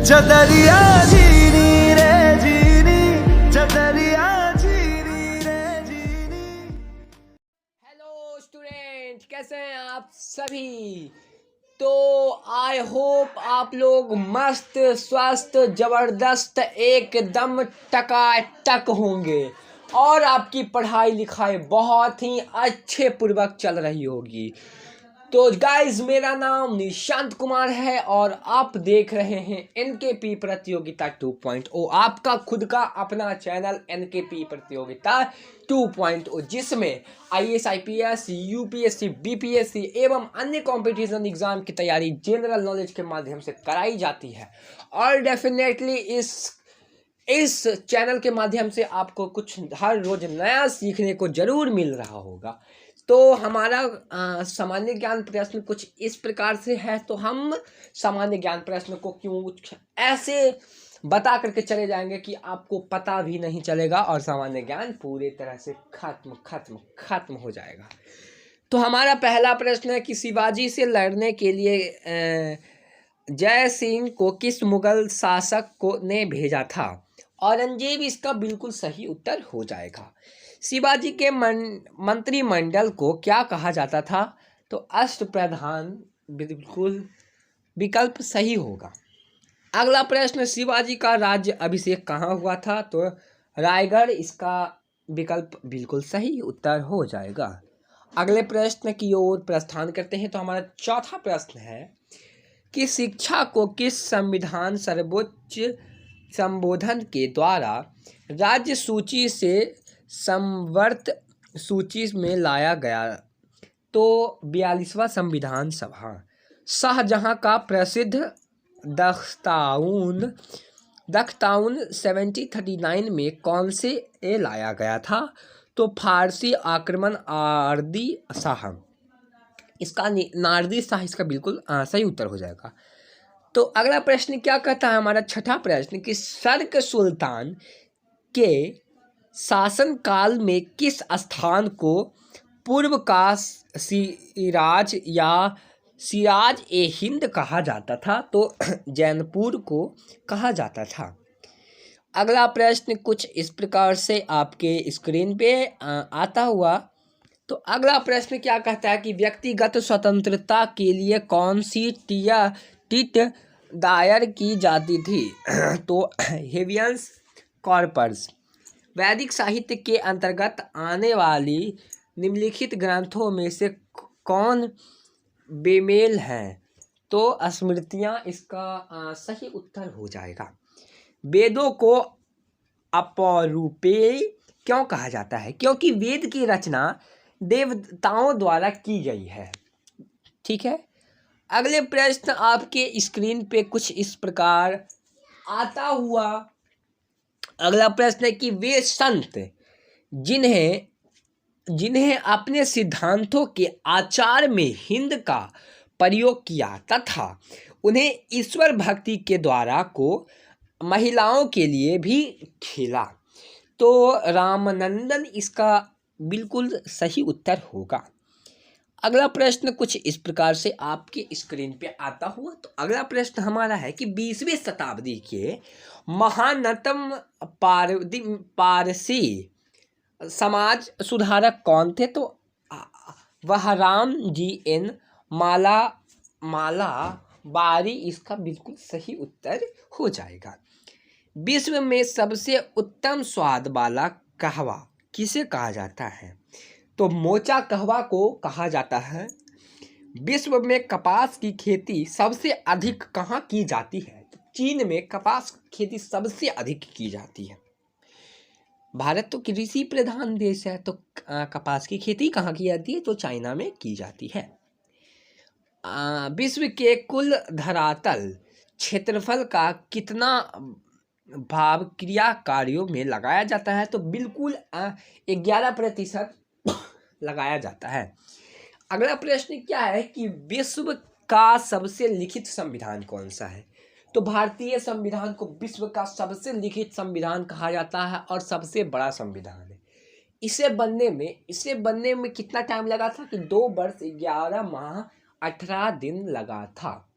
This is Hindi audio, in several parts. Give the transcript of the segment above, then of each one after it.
चदरिया जीनी रे जीनी, चदरिया जीनी रे जीनी। हेलो स्टूडेंट, कैसे हैं आप सभी। तो आई होप आप लोग मस्त स्वस्थ जबरदस्त एकदम टकाटक होंगे और आपकी पढ़ाई लिखाई बहुत ही अच्छे पूर्वक चल रही होगी। तो गाइज, मेरा नाम निशांत कुमार है और आप देख रहे हैं एनकेपी प्रतियोगिता 2.0, आपका खुद का अपना चैनल एनकेपी प्रतियोगिता 2.0, जिसमें आईएएस, आईपीएस, यूपीएससी, बीपीएससी एवं अन्य कंपटीशन एग्जाम की तैयारी जनरल नॉलेज के माध्यम से कराई जाती है। और डेफिनेटली इस चैनल के माध्यम से आपको कुछ हर रोज नया सीखने को जरूर मिल रहा होगा। तो हमारा सामान्य ज्ञान प्रश्न कुछ इस प्रकार से है। तो हम सामान्य ज्ञान प्रश्न को क्यों ऐसे बता करके चले जाएंगे कि आपको पता भी नहीं चलेगा और सामान्य ज्ञान पूरी तरह से खत्म हो जाएगा। तो हमारा पहला प्रश्न है कि शिवाजी से लड़ने के लिए जय सिंह को किस मुगल शासक ने भेजा था। औरंगजेब इसका बिल्कुल सही उत्तर हो जाएगा। शिवाजी के मंत्रिमंडल को क्या कहा जाता था। तो अष्टप्रधान बिल्कुल विकल्प सही होगा। अगला प्रश्न, शिवाजी का राज्य अभिषेक कहाँ हुआ था। तो रायगढ़ इसका विकल्प बिल्कुल सही उत्तर हो जाएगा। अगले प्रश्न की ओर प्रस्थान करते हैं। तो हमारा चौथा प्रश्न है कि शिक्षा को किस संविधान सर्वोच्च संबोधन के द्वारा राज्य सूची से संवर्त सूची में लाया गया। तो 42वां संविधान सभा। शाहजहां का प्रसिद्ध दख्ताउन 1739 में कौन से लाया गया था। तो फारसी आक्रमण नारदी शाह, इसका नारदी शाह इसका बिल्कुल सही उत्तर हो जाएगा। तो अगला प्रश्न क्या कहता है हमारा छठा प्रश्न कि सर्क सुल्तान के शासनकाल में किस स्थान को पूर्व का सिराज या सिराज ए हिंद कहा जाता था। तो जैनपुर को कहा जाता था। अगला प्रश्न कुछ इस प्रकार से आपके स्क्रीन पे आता हुआ। तो अगला प्रश्न क्या कहता है कि व्यक्तिगत स्वतंत्रता के लिए कौन सी टिट दायर की जाती थी। तो हेबियस कॉर्पस। वैदिक साहित्य के अंतर्गत आने वाली निम्नलिखित ग्रंथों में से कौन बेमेल है। तो स्मृतियाँ इसका सही उत्तर हो जाएगा। वेदों को अपरूपेय क्यों कहा जाता है। क्योंकि वेद की रचना देवताओं द्वारा की गई है। ठीक है। अगले प्रश्न आपके स्क्रीन पे कुछ इस प्रकार आता हुआ। अगला प्रश्न है कि वे संत जिन्हें अपने सिद्धांतों के आचार में हिंद का प्रयोग किया तथा उन्हें ईश्वर भक्ति के द्वारा को महिलाओं के लिए भी खेला। तो रामानंदन इसका बिल्कुल सही उत्तर होगा। अगला प्रश्न कुछ इस प्रकार से आपके स्क्रीन पे आता हुआ। तो अगला प्रश्न हमारा है कि 20वीं शताब्दी के महानतम पारसी समाज सुधारक कौन थे। तो वह राम जी एन मालाबारी इसका बिल्कुल सही उत्तर हो जाएगा। विश्व में सबसे उत्तम स्वाद वाला कहवा किसे कहा जाता है। तो मोचा कहवा को कहा जाता है। विश्व में कपास की खेती सबसे अधिक कहाँ की जाती है। तो चीन में कपास की खेती सबसे अधिक की जाती है। भारत तो कृषि प्रधान देश है, तो कपास की खेती कहाँ की जाती है। तो चाइना में की जाती है। विश्व के कुल धरातल क्षेत्रफल का कितना भाग क्रिया कार्यों में लगाया जाता है। तो बिल्कुल 11% लगाया जाता है। अगला प्रश्न क्या है कि विश्व का सबसे लिखित संविधान कौन सा है। तो भारतीय संविधान को विश्व का सबसे लिखित संविधान कहा जाता है और सबसे बड़ा संविधान है। इसे बनने में कितना टाइम लगा था कि 2 वर्ष 11 माह 18 दिन लगा था।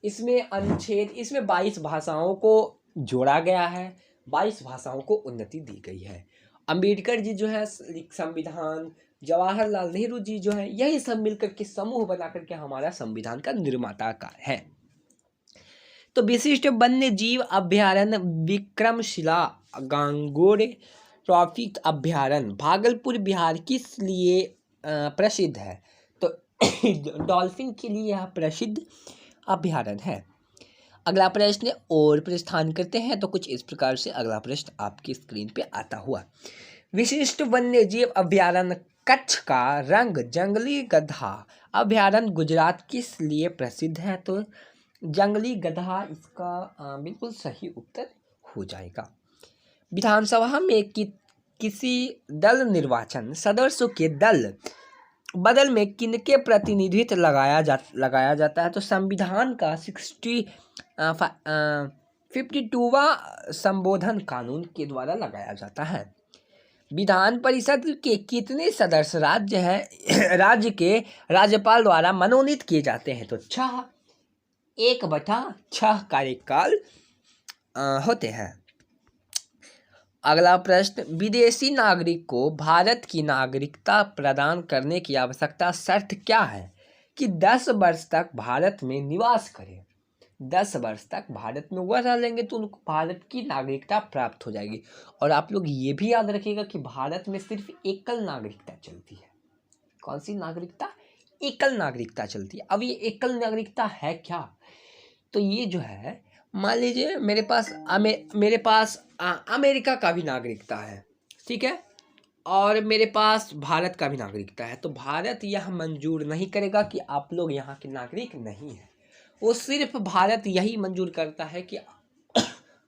इसमें अनुच्छेद, इसमें 22 भाषाओं को जोड़ा गया है, 22 भाषाओं को उन्नति दी गई है। अंबेडकर जी जो है संविधान, जवाहरलाल नेहरू जी जो है, यही सब मिलकर के समूह बना करके हमारा संविधान का निर्माता का है। तो विशिष्ट वन्य जीव अभ्यारण्य विक्रमशिला गांगोर ट्रॉफिक अभ्यारण्य भागलपुर बिहार किस लिए प्रसिद्ध है? तो डॉल्फिन के लिए यह प्रसिद्ध अभ्यारण्य है। अगला प्रश्न और प्रस्थान करते हैं तो कुछ इस प्रकार से अगला प्रश्न आपकी स्क्रीन पे आता हुआ। विशिष्ट वन्य जीव अभ्यारण्य कच्छ का रंग जंगली गधा अभ्यारण्य गुजरात किस लिए प्रसिद्ध है? तो जंगली गधा इसका बिल्कुल सही उत्तर हो जाएगा। विधानसभा में किसी दल निर्वाचन सदस्यों के दल बदल में किनके प्रतिनिधित्व लगाया जाता है? तो संविधान का 52वां संशोधन कानून के द्वारा लगाया जाता है। विधान परिषद के कितने सदस्य राज्य के राज्यपाल द्वारा मनोनीत किए जाते हैं? तो 6, 1/6 कार्यकाल होते हैं। अगला प्रश्न, विदेशी नागरिक को भारत की नागरिकता प्रदान करने की आवश्यकता शर्त क्या है? कि 10 वर्ष तक भारत में निवास करें। 10 वर्ष तक भारत में वह रह लेंगे तो उनको भारत की नागरिकता प्राप्त हो जाएगी। और आप लोग ये भी याद रखिएगा कि भारत में सिर्फ एकल नागरिकता चलती है। कौन सी नागरिकता? एकल नागरिकता चलती है। अब ये एकल नागरिकता है क्या? तो ये जो है, मान लीजिए मेरे पास अमेरिका का भी नागरिकता है, ठीक है, और मेरे पास भारत का भी नागरिकता है। तो भारत यह मंजूर नहीं करेगा कि आप लोग यहाँ के नागरिक नहीं हैं। वो सिर्फ भारत यही मंजूर करता है कि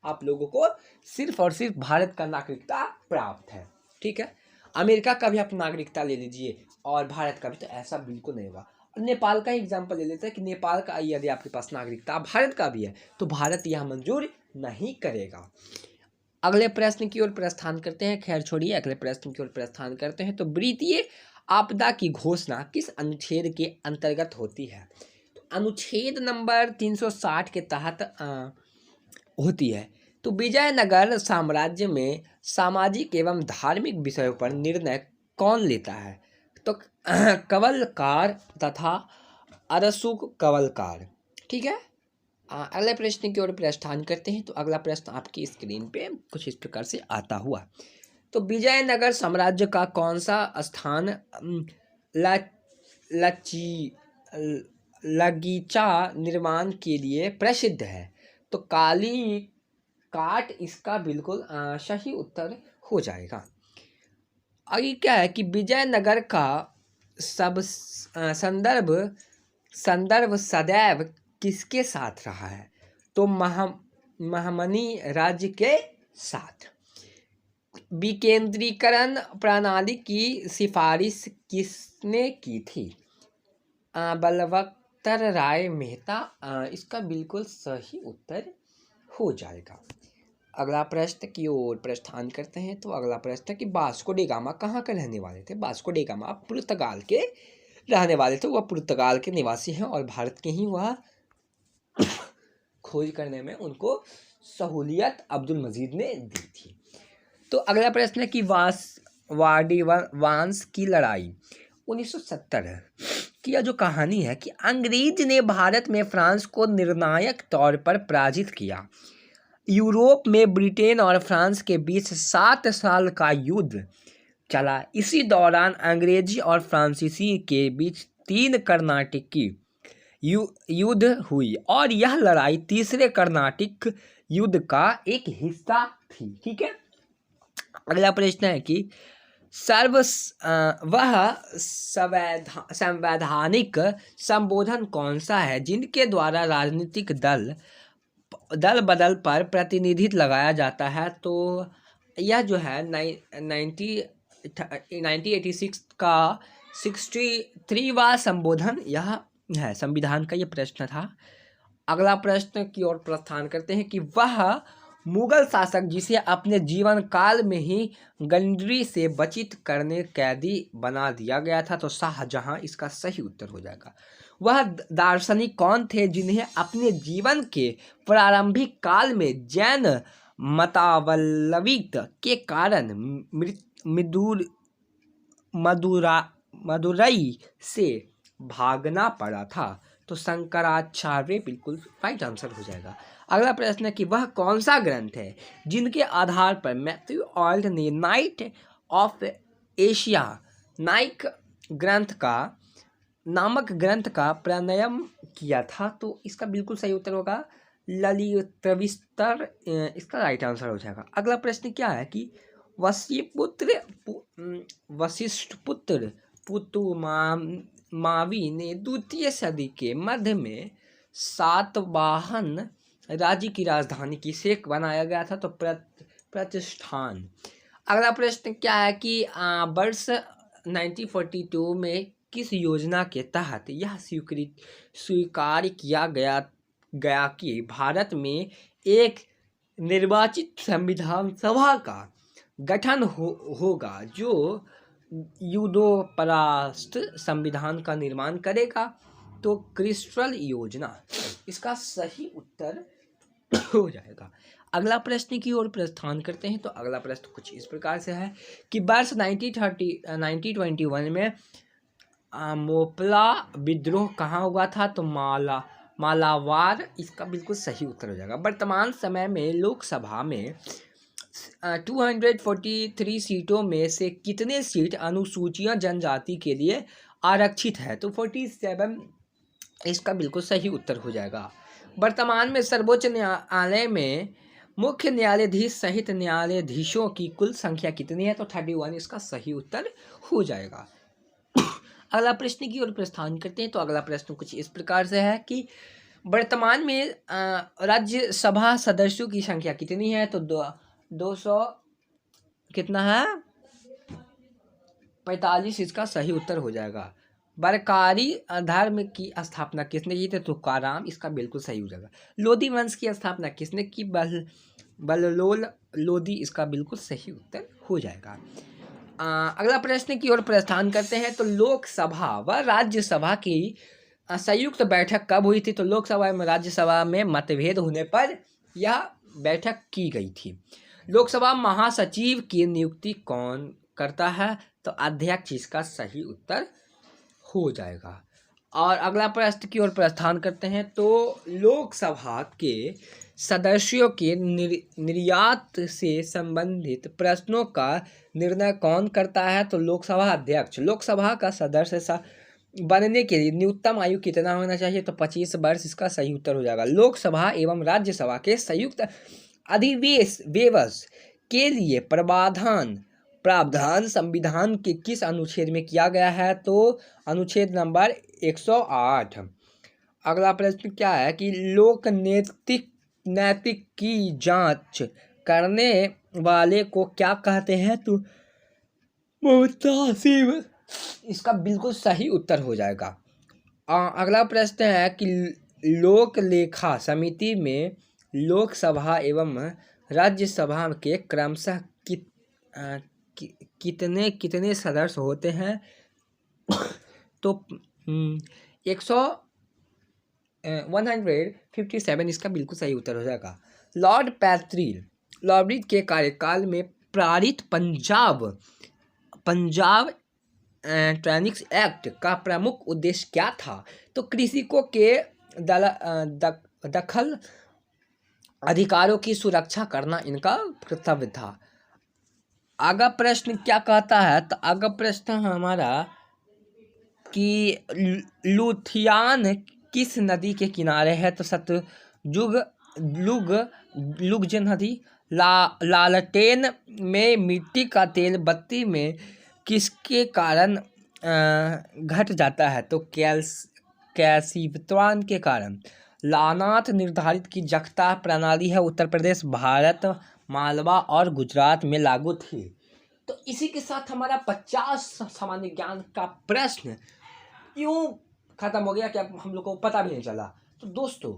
आप लोगों को सिर्फ और सिर्फ भारत का नागरिकता प्राप्त है, ठीक है। अमेरिका का भी आप नागरिकता ले लीजिए और भारत का भी, तो ऐसा बिल्कुल नहीं होगा। नेपाल का एग्जाम्पल ले लेते हैं कि नेपाल का यदि आपके पास नागरिकता भारत का भी है तो भारत यह मंजूर नहीं करेगा। अगले प्रश्न की ओर प्रस्थान करते हैं। खैर छोड़िए, अगले प्रश्न की ओर प्रस्थान करते हैं। तो वित्तीय आपदा की घोषणा किस अनुच्छेद के अंतर्गत होती है? तो अनुच्छेद नंबर 360 के तहत होती है। तो विजयनगर साम्राज्य में सामाजिक एवं धार्मिक विषयों पर निर्णय कौन लेता है? तो कवलकार तथा अरसुक कवलकार, ठीक है। अगले प्रश्न की ओर प्रस्थान करते हैं। तो अगला प्रश्न आपकी स्क्रीन पे कुछ इस प्रकार से आता हुआ। तो विजयनगर साम्राज्य का कौन सा स्थान लगीचा निर्माण के लिए प्रसिद्ध है? तो काली काट इसका बिल्कुल सही उत्तर हो जाएगा। आगे क्या है कि विजयनगर का सब संदर्भ सदैव किसके साथ रहा है? तो महमनी राज्य के साथ। विकेंद्रीकरण प्रणाली की सिफारिश किसने की थी? बलवत्तर राय मेहता इसका बिल्कुल सही उत्तर हो जाएगा। अगला प्रश्न की ओर प्रस्थान करते हैं। तो अगला प्रश्न कि वास्को डी गामा कहाँ के रहने वाले थे? वास्को डी गामा पुर्तगाल के रहने वाले थे। वह पुर्तगाल के निवासी हैं और भारत के ही वह खोज करने में उनको सहूलियत अब्दुल मजीद ने दी थी। तो अगला प्रश्न है कि वांस की लड़ाई 1970 की यह जो कहानी है कि अंग्रेज ने भारत में फ्रांस को निर्णायक तौर पर पराजित किया। यूरोप में ब्रिटेन और फ्रांस के बीच 7 साल का युद्ध चला। इसी दौरान अंग्रेजी और फ्रांसीसी के बीच 3 कर्नाटकी युद्ध हुई और यह लड़ाई तीसरे कर्नाटिक युद्ध का एक हिस्सा थी, ठीक है। अगला प्रश्न है कि संवैधानिक संबोधन कौन सा है जिनके द्वारा राजनीतिक दल बदल पर प्रतिनिधित्व लगाया जाता है? तो यह जो है 1986 का 63वां संबोधन यह है। संविधान का ये प्रश्न था। अगला प्रश्न की ओर प्रस्थान करते हैं कि वह मुगल शासक जिसे अपने जीवन काल में ही गंडरी से बचित करने कैदी बना दिया गया था? तो शाहजहां इसका सही उत्तर हो जाएगा। वह दार्शनिक कौन थे जिन्हें अपने जीवन के प्रारंभिक काल में जैन मतावलंबित के कारण मदुरई से भागना पड़ा था? तो शंकराचार्य बिल्कुल राइट आंसर हो जाएगा। अगला प्रश्न है कि वह कौन सा ग्रंथ है जिनके आधार पर मैथ्यू ऑल्ट ने नाइट ऑफ एशिया नामक ग्रंथ का प्रणयन किया था? तो इसका बिल्कुल सही उत्तर होगा ललितविस्तर, इसका राइट आंसर हो जाएगा। अगला प्रश्न क्या है कि वशिष्ठपुत्र पुतुमावी ने द्वितीय सदी के मध्य में सातवाहन राज्य की राजधानी किसे बनाया गया था? तो प्रतिष्ठान। अगला प्रश्न क्या है कि वर्ष 1942 में किस योजना के तहत यह स्वीकार किया गया कि भारत में एक निर्वाचित संविधान सभा का गठन होगा जो युद्धोपरास्त संविधान का निर्माण करेगा? तो क्रिस्टल योजना इसका सही उत्तर हो जाएगा। अगला प्रश्न की ओर प्रस्थान करते हैं। तो अगला प्रश्न कुछ इस प्रकार से है कि वर्ष 1921 में मोपला विद्रोह कहाँ हुआ था? तो मालाबार, इसका बिल्कुल सही उत्तर हो जाएगा। वर्तमान समय में लोकसभा में 243 सीटों में से कितने सीट अनुसूचित जनजाति के लिए आरक्षित है? तो 47, इसका बिल्कुल सही उत्तर हो जाएगा। वर्तमान में सर्वोच्च न्यायालय में मुख्य न्यायाधीश सहित न्यायाधीशों की कुल संख्या कितनी है? तो 31, इसका सही उत्तर हो जाएगा। अगला प्रश्न की ओर प्रस्थान करते हैं। तो अगला प्रश्न कुछ इस प्रकार से है कि वर्तमान में राज्यसभा सदस्यों की संख्या कितनी है? तो 200 कितना है? 45, इसका सही उत्तर हो जाएगा। बरकारी धर्म की स्थापना किसने की थी? तुकाराम, इसका बिल्कुल सही हो जाएगा। लोधी वंश की स्थापना किसने की? बल्लोल लोधी, इसका बिल्कुल सही उत्तर हो जाएगा। अगला प्रश्न की ओर प्रस्थान करते हैं। तो लोकसभा व राज्यसभा की संयुक्त बैठक कब हुई थी? तो लोकसभा एवं राज्यसभा में मतभेद होने पर यह बैठक की गई थी। लोकसभा महासचिव की नियुक्ति कौन करता है? तो अध्यक्ष, इसका सही उत्तर हो जाएगा। और अगला प्रश्न की ओर प्रस्थान करते हैं। तो लोकसभा के सदस्यों के निर्यात से संबंधित प्रश्नों का निर्णय कौन करता है? तो लोकसभा अध्यक्ष। लोकसभा का सदस्य बनने के लिए न्यूनतम आयु कितना होना चाहिए? तो 25 वर्ष, इसका सही उत्तर हो जाएगा। लोकसभा एवं राज्यसभा के संयुक्त अधिवेशन के लिए प्रावधान संविधान के किस अनुच्छेद में किया गया है? तो अनुच्छेद नंबर 108। अगला प्रश्न क्या है कि लोक नैतिक की जांच करने वाले को क्या कहते हैं? तो मुहतासिब, इसका बिल्कुल सही उत्तर हो जाएगा। अगला प्रश्न है कि लोक लेखा समिति में लोकसभा एवं राज्यसभा के क्रमशः कितने सदस्य होते हैं? तो 157, इसका बिल्कुल सही उत्तर हो जाएगा। लॉर्ड पैट्रिल के कार्यकाल में पारित पंजाब ट्रेनिक्स एक्ट का प्रमुख उद्देश्य क्या था? तो कृषकों के दखल अधिकारों की सुरक्षा करना इनका कर्तव्य था। आगा प्रश्न क्या कहता है? तो आगा प्रश्न हमारा कि लुधियाना किस नदी के किनारे है? तो सतलुज नदी। लालटेन में मिट्टी का तेल बत्ती में किसके कारण घट जाता है? तो कैल्शियम के कारण। लानात निर्धारित की जख्ता प्रणाली है उत्तर प्रदेश, भारत, मालवा और गुजरात में लागू थी। तो इसी के साथ हमारा 50 सामान्य ज्ञान का प्रश्न यूं खत्म हो गया कि अब हम लोग को पता भी नहीं चला। तो दोस्तों,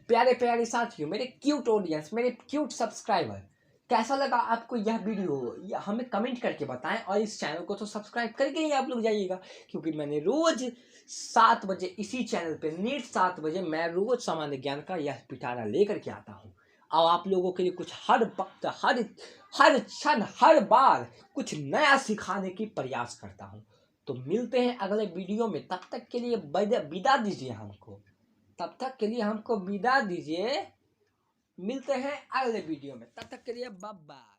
प्यारे प्यारे साथियों, मेरे क्यूट ऑडियंस, मेरे क्यूट सब्सक्राइबर, कैसा लगा आपको यह वीडियो, या हमें कमेंट करके बताएं। और इस चैनल को तो सब्सक्राइब करके ही आप लोग जाइएगा, क्योंकि मैंने रोज 7 बजे इसी चैनल पे नेट 7 बजे मैं रोज सामान्य ज्ञान का यह पिटारा लेकर के आता हूँ। और आप लोगों के लिए कुछ हर वक्त हर क्षण हर बार कुछ नया सिखाने की प्रयास करता हूँ। तो मिलते हैं अगले वीडियो में, तब तक के लिए विदा दीजिए हमको, तब तक के लिए हमको विदा दीजिए। मिलते हैं अगले वीडियो में, तब तक के लिए बाय बाय।